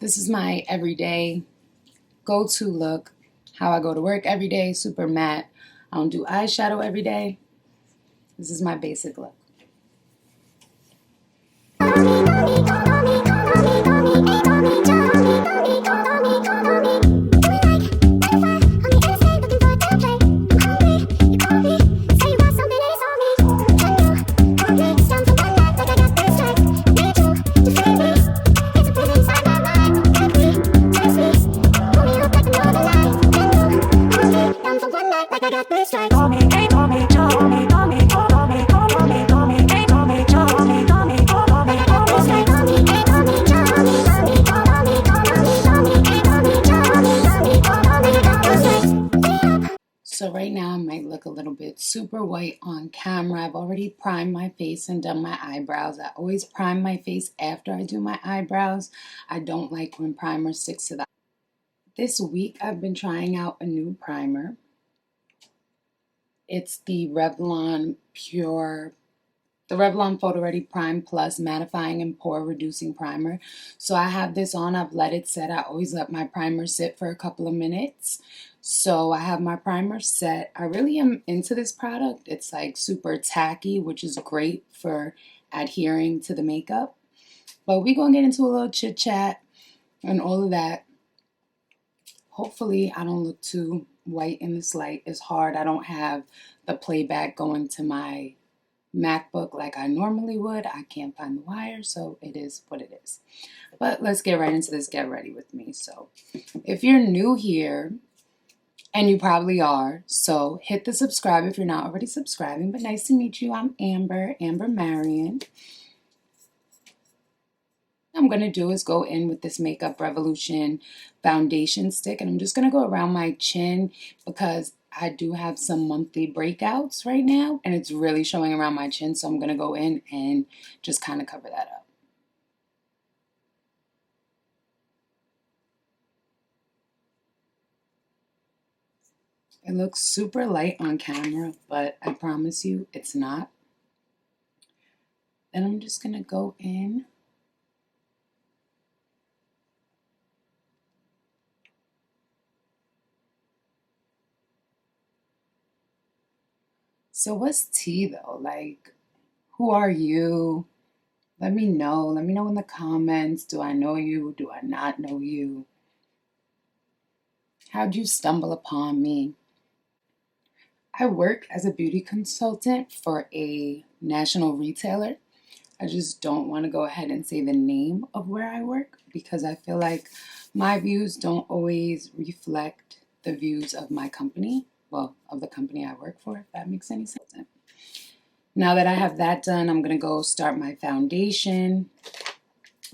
This is my everyday go-to look. How I go to work every day, super matte. I don't do eyeshadow every day. This is my basic look. So right now I might look a little bit super white on camera. I've already primed my face and done my eyebrows. I always prime my face after I do my eyebrows. I don't like when primer sticks to the. This week I've been trying out a new primer. It's the Revlon Photo Ready Prime Plus Mattifying and Pore Reducing Primer. So I have this on. I've let it set. I always let my primer sit for a couple of minutes. So I have my primer set. I really am into this product. It's like super tacky, which is great for adhering to the makeup. But we're going to get into a little chit chat and all of that. Hopefully I don't look too white in this light. It's hard. I don't have the playback going to my MacBook like I normally would. I can't find the wire, so it is what it is. But let's get right into this. Get ready with me. So if you're new here, and you probably are, so hit the subscribe if you're not already subscribing. But nice to meet you. I'm Amber Marion. What I'm going to do is go in with this Makeup Revolution foundation stick, and I'm just going to go around my chin because I do have some monthly breakouts right now, and it's really showing around my chin, so I'm going to go in and just kind of cover that up. It looks super light on camera, but I promise you it's not. Then I'm just going to go in. So what's tea though? Like, who are you? Let me know. Let me know in the comments. Do I know you? Do I not know you? How'd you stumble upon me? I work as a beauty consultant for a national retailer. I just don't want to go ahead and say the name of where I work because I feel like my views don't always reflect the views of my company. Well, of the company I work for, if that makes any sense. Now that I have that done, I'm going to go start my foundation.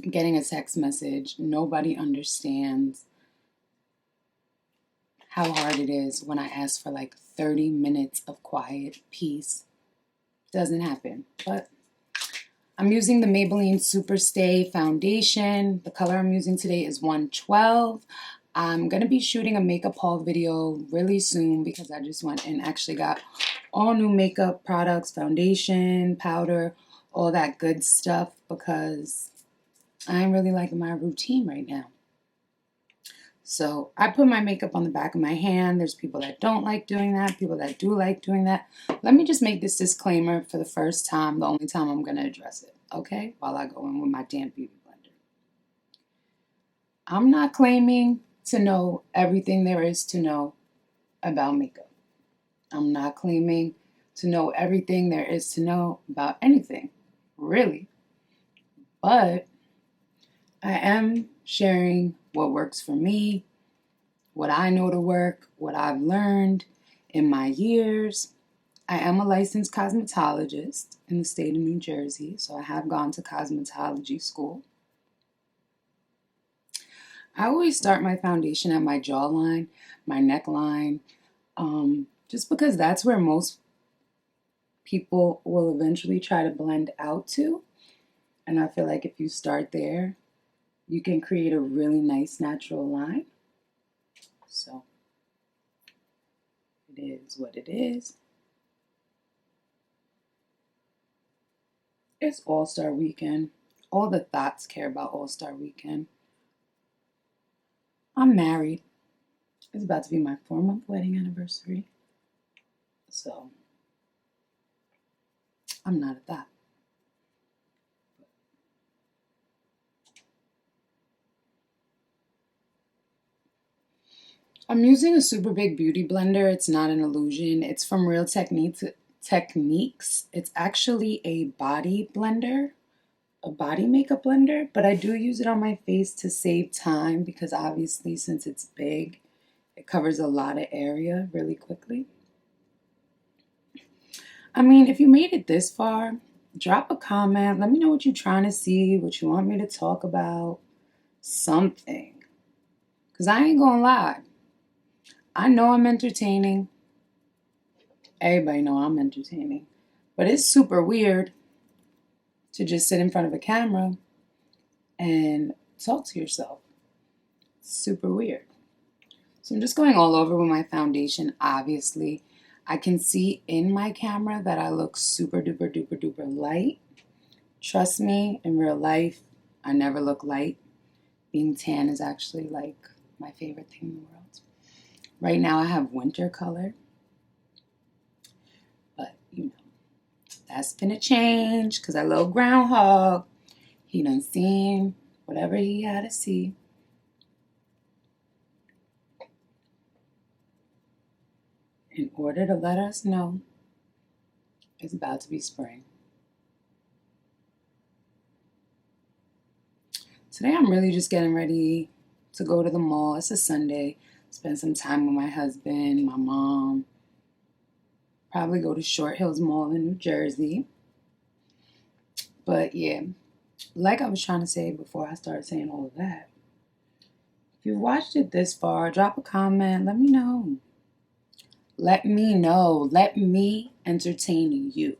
I'm getting a text message. Nobody understands how hard it is when I ask for like 30 minutes of quiet peace. Doesn't happen. But I'm using the Maybelline Superstay foundation. The color I'm using today is 112. I'm going to be shooting a makeup haul video really soon because I just went and actually got all new makeup products, foundation, powder, all that good stuff because I'm really liking my routine right now. So I put my makeup on the back of my hand. There's people that don't like doing that, people that do like doing that. Let me just make this disclaimer for the first time, the only time I'm going to address it, okay? While I go in with my damp beauty blender. I'm not claiming to know everything there is to know about makeup. I'm not claiming to know everything there is to know about anything, really. But I am sharing what works for me, what I know to work, what I've learned in my years. I am a licensed cosmetologist in the state of New Jersey, so I have gone to cosmetology school. I always start my foundation at my jawline, my neckline, just because that's where most people will eventually try to blend out to. And I feel like if you start there, you can create a really nice natural line. So it is what it is. It's All-Star Weekend. All the thoughts care about All-Star Weekend. I'm married. It's about to be my 4-month wedding anniversary. So I'm not at that. I'm using a super big beauty blender. It's not an illusion. It's from Real Techniques. It's actually a body blender, a body makeup blender, but I do use it on my face to save time because obviously since it's big, it covers a lot of area really quickly. I mean, if you made it this far, drop a comment. Let me know what you're trying to see, what you want me to talk about, something. Because I ain't gonna lie. I know I'm entertaining. Everybody know I'm entertaining. But it's super weird to just sit in front of a camera and talk to yourself. It's super weird. So I'm just going all over with my foundation, obviously. I can see in my camera that I look super duper duper duper light. Trust me, in real life, I never look light. Being tan is actually like my favorite thing in the world. Right now I have winter color. But, you know, that's finna change because that little groundhog, he done seen whatever he had to see. In order to let us know it's about to be spring. Today I'm really just getting ready to go to the mall. It's a Sunday. Spend some time with my husband, my mom. Probably go to Short Hills Mall in New Jersey. But yeah, like I was trying to say before I started saying all of that, if you've watched it this far, drop a comment. Let me know. Let me know. Let me entertain you.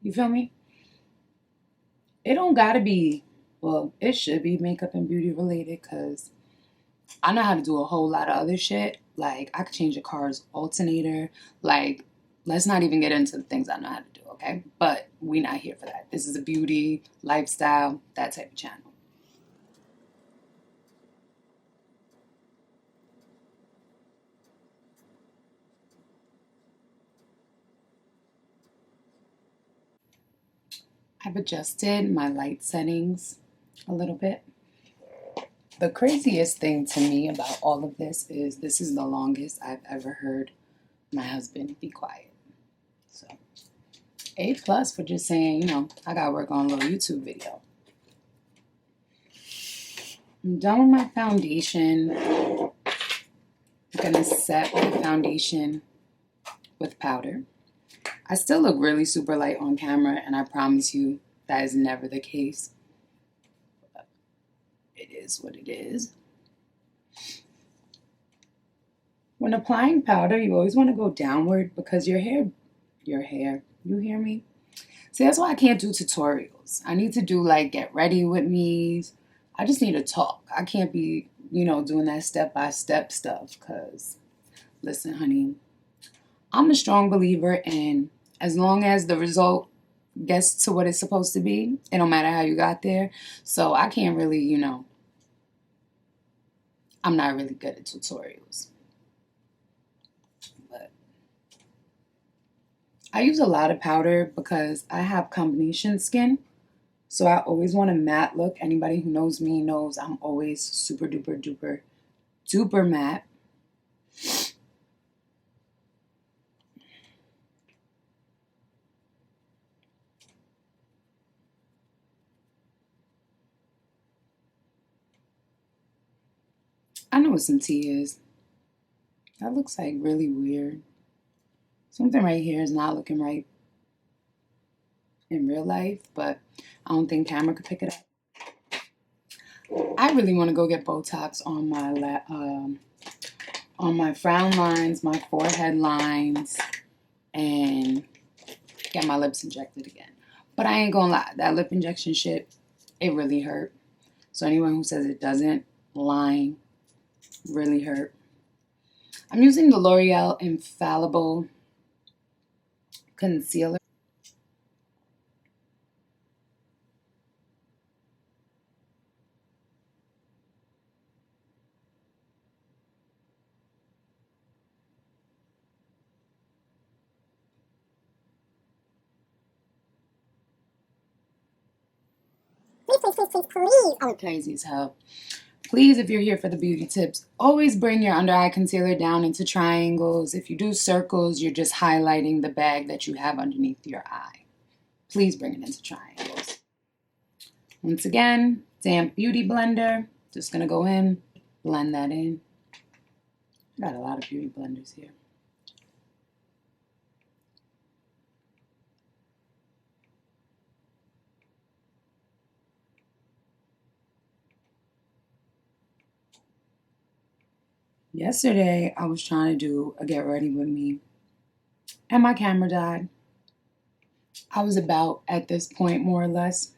You feel me? It don't gotta be, well, it should be makeup and beauty related because I know how to do a whole lot of other shit. Like, I could change a car's alternator. Like, let's not even get into the things I know how to do, okay? But we not here for that. This is a beauty, lifestyle, that type of channel. I've adjusted my light settings a little bit. The craziest thing to me about all of this is the longest I've ever heard my husband be quiet. So, A plus for just saying, I gotta work on a little YouTube video. I'm done with my foundation. I'm gonna set my foundation with powder. I still look really super light on camera, and I promise you that is never the case. It is what it is. When applying powder, you always want to go downward because your hair, you hear me? See, that's why I can't do tutorials. I need to do like get ready with me's. I just need to talk. I can't be, doing that step-by-step stuff because, listen, honey, I'm a strong believer in as long as the result gets to what it's supposed to be, it don't matter how you got there. So I can't really, I'm not really good at tutorials. But I use a lot of powder because I have combination skin. So I always want a matte look. Anybody who knows me knows I'm always super duper duper duper matte. I know what some tea is. That looks like really weird. Something right here is not looking right in real life, but I don't think camera could pick it up. I really want to go get Botox on my frown lines, my forehead lines, and get my lips injected again. But I ain't gonna lie, that lip injection shit, it really hurt. So anyone who says it doesn't, lying, really hurt. I'm using the L'Oreal Infallible Concealer. Crazy as hell. Please, if you're here for the beauty tips, always bring your under eye concealer down into triangles. If you do circles, you're just highlighting the bag that you have underneath your eye. Please bring it into triangles. Once again, damp beauty blender. Just gonna go in, blend that in. Got a lot of beauty blenders here. Yesterday, I was trying to do a get ready with me, and my camera died. I was about at this point, more or less.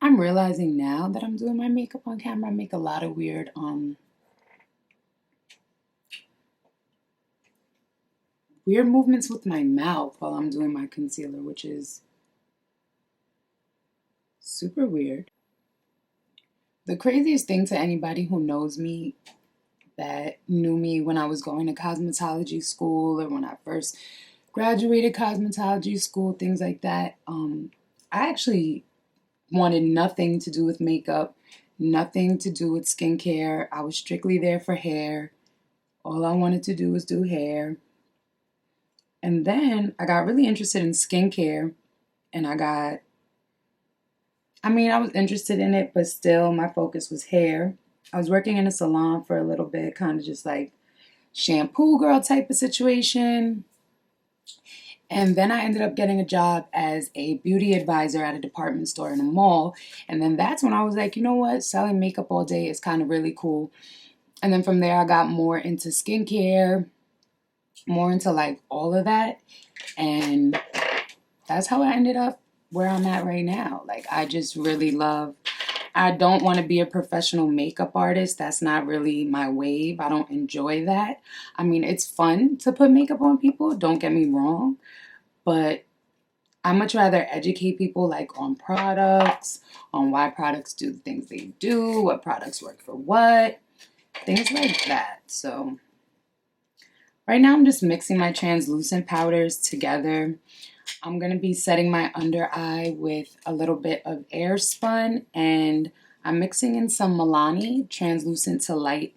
I'm realizing now that I'm doing my makeup on camera, I make a lot of weird movements with my mouth while I'm doing my concealer, which is super weird. The craziest thing to anybody who knows me, that knew me when I was going to cosmetology school or when I first graduated cosmetology school, things like that, I actually wanted nothing to do with makeup, nothing to do with skincare. I was strictly there for hair. All I wanted to do was do hair. And then I got really interested in skincare, and I was interested in it, but still my focus was hair. I was working in a salon for a little bit, kind of just like shampoo girl type of situation. And then I ended up getting a job as a beauty advisor at a department store in a mall. And then that's when I was like, you know what? Selling makeup all day is kind of really cool. And then from there, I got more into skincare, more into like all of that. And that's how I ended up where I'm at right now. Like, I just really love, I don't want to be a professional makeup artist. That's not really my wave. I don't enjoy that. I mean, it's fun to put makeup on people, don't get me wrong, but I much rather educate people like on products, on why products do the things they do, what products work for what, things like that. So right now I'm just mixing my translucent powders together. I'm going to be setting my under eye with a little bit of Airspun, and I'm mixing in some Milani translucent to light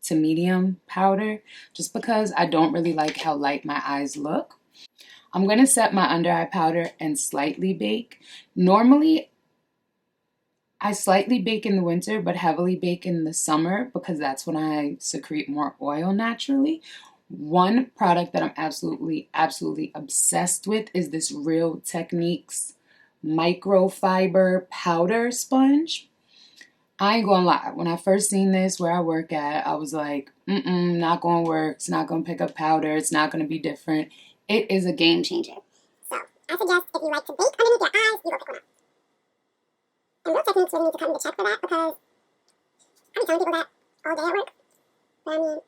to medium powder, just because I don't really like how light my eyes look. I'm going to set my under eye powder and slightly bake. Normally, I slightly bake in the winter, but heavily bake in the summer because that's when I secrete more oil naturally. One product that I'm absolutely obsessed with is this Real Techniques microfiber powder sponge. I ain't gonna lie, when I first seen this where I work at, I was like, not gonna work, it's not gonna pick up powder, it's not gonna be different. It is a game changer. So, I suggest if you like to bake underneath your eyes, you go pick one up. And Real Techniques really need to cut me the check for that, because I be telling people that all day at work. But I mean,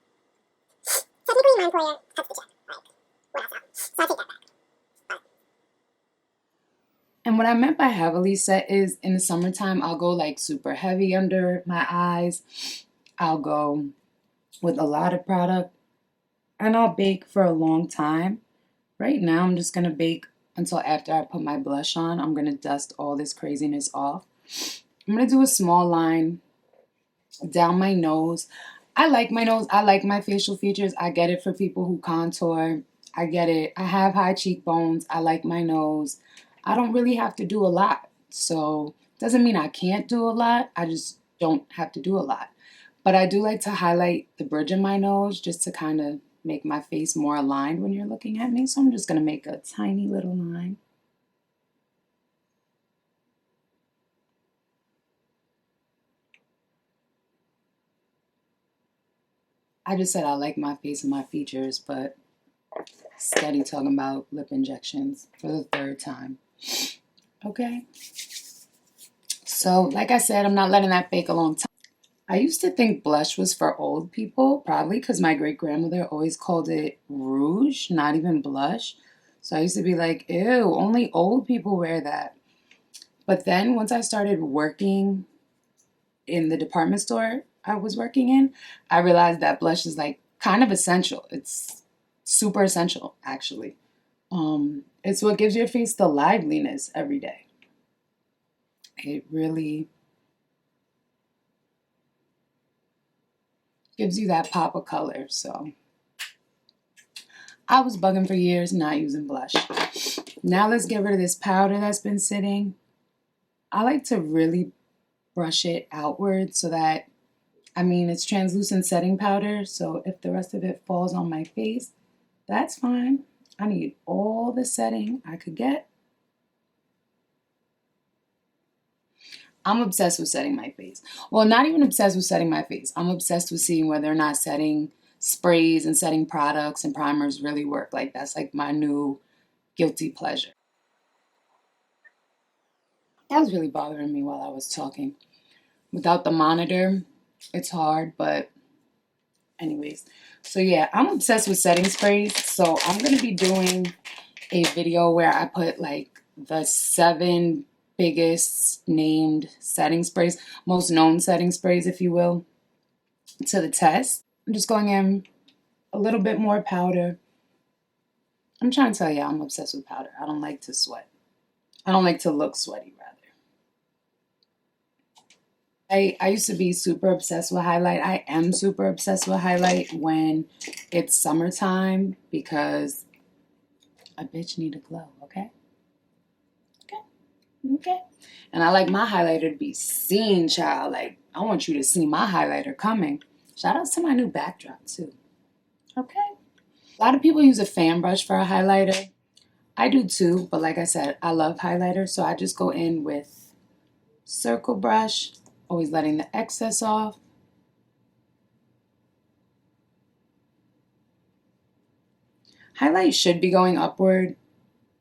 technically my employer cuts the check. Like, what else out? So I take that back. And what I meant by heavily set is in the summertime, I'll go like super heavy under my eyes. I'll go with a lot of product, and I'll bake for a long time. Right now, I'm just going to bake until after I put my blush on. I'm going to dust all this craziness off. I'm going to do a small line down my nose. I like my nose. I like my facial features. I get it for people who contour. I get it. I have high cheekbones. I like my nose. I don't really have to do a lot. So doesn't mean I can't do a lot. I just don't have to do a lot. But I do like to highlight the bridge of my nose just to kind of make my face more aligned when you're looking at me. So I'm just going to make a tiny little line. I just said I like my face and my features, but steady talking about lip injections for the third time. Okay. So like I said, I'm not letting that bake a long time. I used to think blush was for old people, probably because my great-grandmother always called it rouge, not even blush. So I used to be like, ew, only old people wear that. But then once I started working in the department store I was working in, I realized that blush is like kind of essential. It's super essential, actually. It's what gives your face the liveliness every day. It really gives you that pop of color. So I was bugging for years not using blush. Now let's get rid of this powder that's been sitting. I like to really brush it outward so that, I mean, it's translucent setting powder, so if the rest of it falls on my face, that's fine. I need all the setting I could get. I'm obsessed with setting my face. Well, not even obsessed with setting my face. I'm obsessed with seeing whether or not setting sprays and setting products and primers really work. Like, that's like my new guilty pleasure. That was really bothering me while I was talking. Without the monitor, it's hard, but anyways. So yeah, I'm obsessed with setting sprays. So I'm going to be doing a video where I put like the 7 biggest named setting sprays, most known setting sprays, if you will, to the test. I'm just going in a little bit more powder. I'm trying to tell you, I'm obsessed with powder. I don't like to sweat. I don't like to look sweaty, rather. I used to be super obsessed with highlight. I am super obsessed with highlight when it's summertime because a bitch need a glow, okay? Okay. And I like my highlighter to be seen, child. Like, I want you to see my highlighter coming. Shout out to my new backdrop, too. Okay. A lot of people use a fan brush for a highlighter. I do, too. But like I said, I love highlighter. So I just go in with circle brush, always letting the excess off. Highlight should be going upward.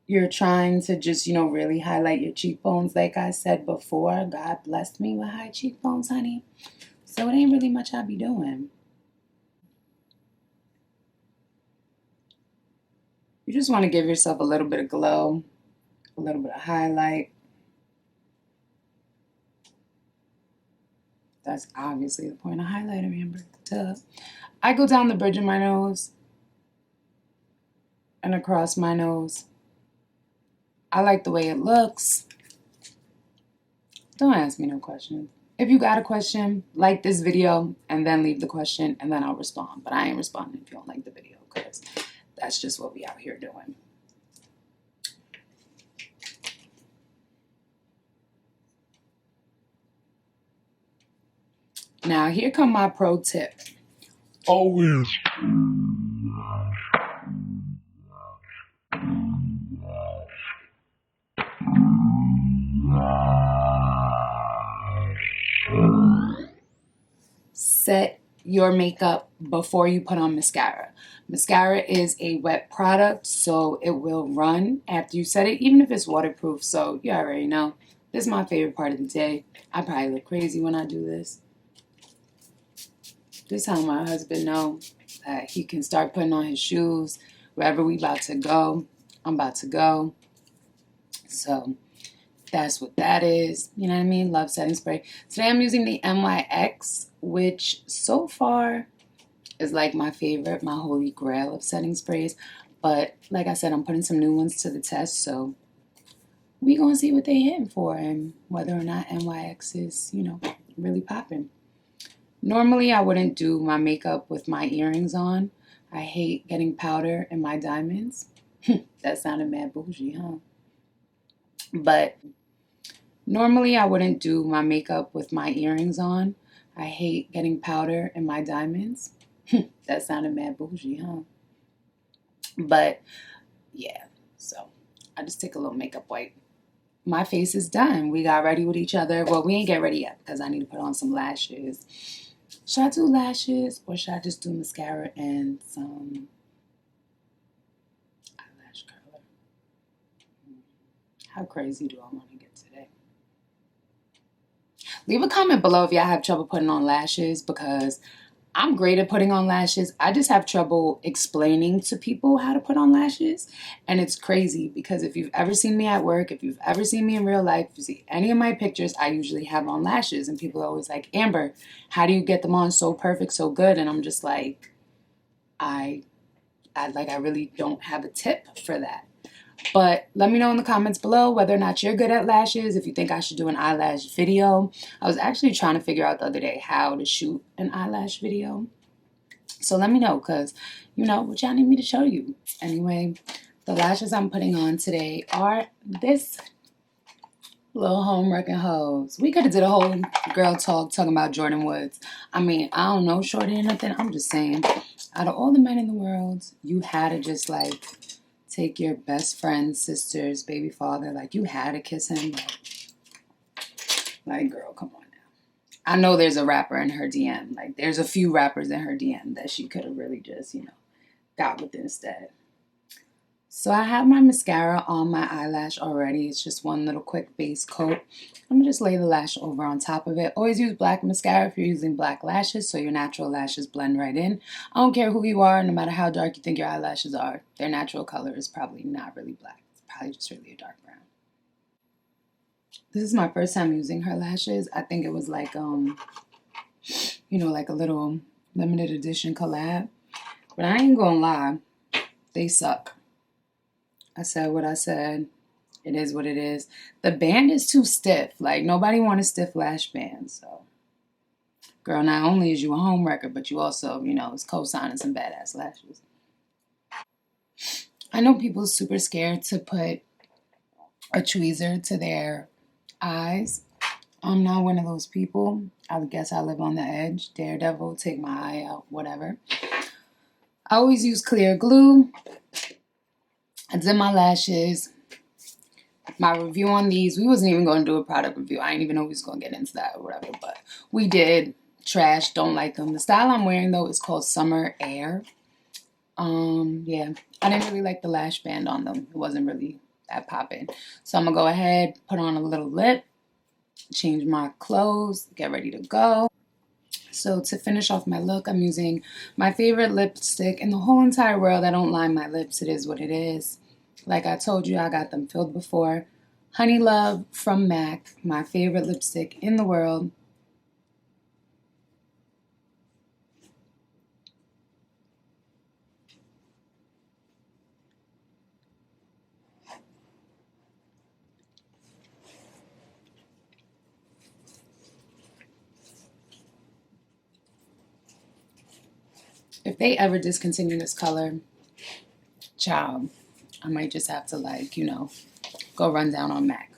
You're trying to just, really highlight your cheekbones. Like I said before, God blessed me with high cheekbones, honey. So it ain't really much I be doing. You just want to give yourself a little bit of glow, a little bit of highlight. That's obviously the point of highlighter, Amber. Duh. I go down the bridge of my nose and across my nose. I like the way it looks. Don't ask me no questions. If you got a question, like this video and then leave the question and then I'll respond. But I ain't responding if you don't like the video because that's just what we out here doing. Now, here come my pro tip. Always set your makeup before you put on mascara. Mascara is a wet product, so it will run after you set it, even if it's waterproof. So you already know. This is my favorite part of the day. I probably look crazy when I do this. This is how my husband knows that he can start putting on his shoes. Wherever we about to go, I'm about to go. So that's what that is. You know what I mean? Love setting spray. Today I'm using the NYX, which so far is like my favorite, my holy grail of setting sprays. But like I said, I'm putting some new ones to the test. So we gonna see what they hitting for and whether or not NYX is, really popping. Normally, I wouldn't do my makeup with my earrings on. I hate getting powder in my diamonds. That sounded mad bougie, huh? But normally, I wouldn't do my makeup with my earrings on. I hate getting powder in my diamonds. That sounded mad bougie, huh? But yeah, so I just take a little makeup wipe. My face is done. We got ready with each other. Well, we ain't get ready yet because I need to put on some lashes. Should I do lashes or should I just do mascara and some eyelash curler? How crazy do I want to get today? Leave a comment below if y'all have trouble putting on lashes because I'm great at putting on lashes. I just have trouble explaining to people how to put on lashes. And it's crazy because if you've ever seen me at work, if you've ever seen me in real life, if you see any of my pictures, I usually have on lashes. And people are always like, Amber, how do you get them on so perfect, so good? And I'm just like, I really don't have a tip for that. But let me know in the comments below whether or not you're good at lashes, if you think I should do an eyelash video. I was actually trying to figure out the other day how to shoot an eyelash video. So let me know, because, you know, what y'all need me to show you. Anyway, the lashes I'm putting on today are this little home wrecking hoes. We could have did a whole girl talk talking about Jordan Woods. I mean, I don't know shorty or nothing. I'm just saying, out of all the men in the world, you had to just like take your best friend's sister's baby father. Like, you had to kiss him. Like, girl, come on now. I know there's a rapper in her DM. Like, there's a few rappers in her DM that she could have really just, you know, got with instead. So I have my mascara on my eyelash already. It's just one little quick base coat. I'm going to just lay the lash over on top of it. Always use black mascara if you're using black lashes so your natural lashes blend right in. I don't care who you are, no matter how dark you think your eyelashes are. Their natural color is probably not really black. It's probably just really a dark brown. This is my first time using her lashes. I think it was like, you know, like a little limited edition collab. But I ain't gonna lie, they suck. I said what I said. It is what it is. The band is too stiff. Like, nobody want a stiff lash band. So, girl, not only is you a home wrecker, but you also, you know, is co-signing some badass lashes. I know people are super scared to put a tweezer to their eyes. I'm not one of those people. I guess I live on the edge. Daredevil, take my eye out, whatever. I always use clear glue. I did my lashes. My review on these, we wasn't even going to do a product review. I didn't even know we was going to get into that or whatever, but we did. Trash, don't like them. The style I'm wearing, though, is called Summer Air. Yeah, I didn't really like the lash band on them. It wasn't really that popping. So I'm going to go ahead, put on a little lip, change my clothes, get ready to go. So to finish off my look, I'm using my favorite lipstick in the whole entire world. I don't line my lips. It is what it is. Like I told you, I got them filled before. Honey Love from MAC, my favorite lipstick in the world. If they ever discontinue this color, child, I might just have to, like, you know, go run down on MAC.